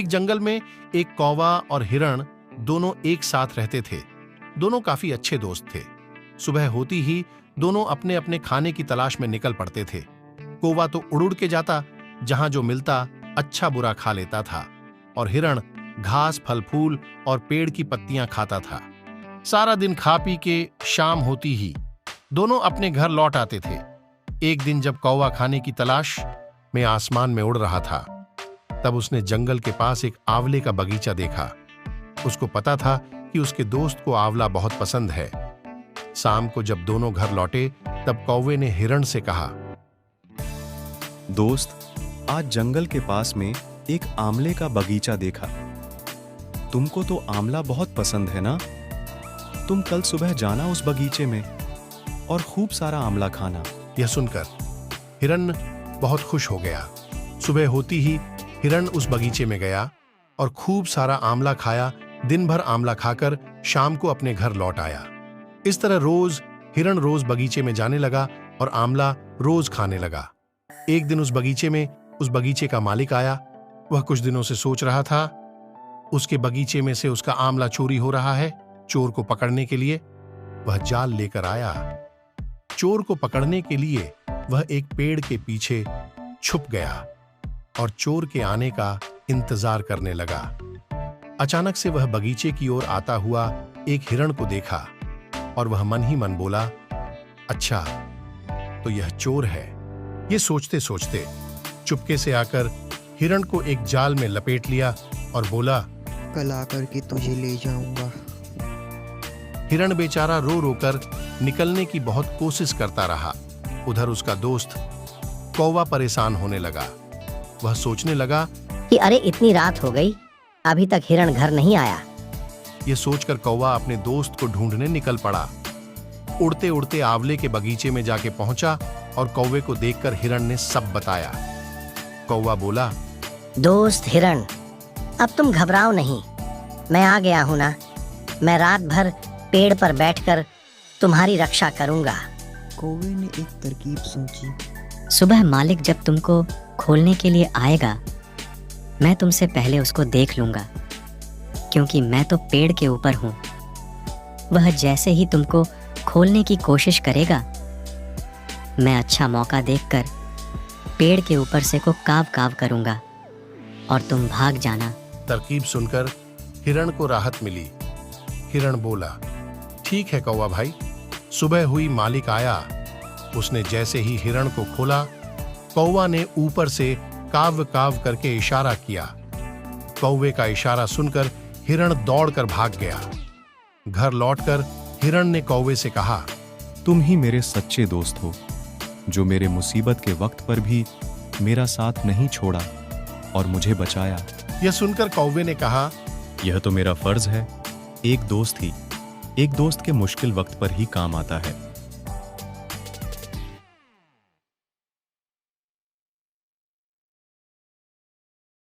एक जंगल में एक कौवा और हिरण दोनों एक साथ रहते थे। दोनों काफी अच्छे दोस्त थे। सुबह होती ही दोनों अपने अपने खाने की तलाश में निकल पड़ते थे। कौवा तो उड़ उड़ के जाता, जहां जो मिलता अच्छा बुरा खा लेता था, और हिरण घास, फल फूल और पेड़ की पत्तियां खाता था। सारा दिन खा पी के शाम होती ही दोनों अपने घर लौट आते थे। एक दिन जब कौवा खाने की तलाश में आसमान में उड़ रहा था, तब उसने जंगल के पास एक आंवले का बगीचा देखा। उसको पता था कि उसके दोस्त को आंवला बहुत पसंद है। शाम को जब दोनों घर लौटे, तब कौवे ने हिरण से कहा, दोस्त, आज जंगल के पास में एक आंवले का बगीचा देखा। तुमको तो आंवला बहुत पसंद है ना? तुम कल सुबह जाना उस बगीचे में और खूब सारा आंवला खाना। यह सुनकर हिरण बहुत खुश हो गया। सुबह होती ही हिरण उस बगीचे में गया और खूब सारा आंवला खाया। दिन भर आंवला खाकर शाम को अपने घर लौट आया। इस तरह हिरण रोज बगीचे में जाने लगा और आंवला रोज खाने लगा। एक दिन उस बगीचे का मालिक आया। वह कुछ दिनों से सोच रहा था, उसके बगीचे में से उसका आंवला चोरी हो रहा है। चोर को पकड़ने के लिए वह जाल लेकर आया। चोर को पकड़ने के लिए वह एक पेड़ के पीछे छुप गया और चोर के आने का इंतजार करने लगा। अचानक से वह बगीचे की ओर आता हुआ एक हिरण को देखा और वह मन ही मन बोला, अच्छा, तो यह चोर है। ये सोचते सोचते चुपके से आकर हिरण को एक जाल में लपेट लिया और बोला, कल आकर के तुझे ले जाऊंगा। हिरण बेचारा रो रो कर निकलने की बहुत कोशिश करता रहा। उधर उसका दोस्त कौवा परेशान होने लगा। वह सोचने लगा कि अरे इतनी रात हो गई, अभी तक हिरण घर नहीं आया। यह सोचकर कौवा अपने दोस्त को ढूंढने निकल पड़ा। उड़ते उड़ते आंवले के बगीचे में जाके पहुंचा और कौवे को देखकर हिरण ने सब बताया। कौवा बोला, दोस्त हिरण, अब तुम घबराओ नहीं, मैं आ गया हूं ना। मैं रात भर पेड़ पर बैठकर तुम्हारी रक्षा करूंगा। कौवे ने एक तरकीब सोची। सुबह मालिक जब तुमको खोलने के लिए आएगा, मैं तुमसे पहले उसको देख लूंगा, क्योंकि मैं तो पेड़ के ऊपर हूं। वह जैसे ही तुमको खोलने की कोशिश करेगा, मैं अच्छा मौका देखकर पेड़ के ऊपर से को काव काव करूंगा और तुम भाग जाना। तरकीब सुनकर हिरण को राहत मिली। हिरण बोला, ठीक है कौवा भाई। सुबह हुई, मालिक आया। उसने जैसे ही हिरण को खोला, कौवा ने ऊपर से काव काव करके इशारा किया। कौवे का इशारा सुनकर हिरण दौड़कर भाग गया। घर लौटकर हिरण ने कौवे से कहा, तुम ही मेरे सच्चे दोस्त हो, जो मेरे मुसीबत के वक्त पर भी मेरा साथ नहीं छोड़ा और मुझे बचाया। यह सुनकर कौवे ने कहा, यह तो मेरा फर्ज है। एक दोस्त के मुश्किल वक्त पर ही काम आता है।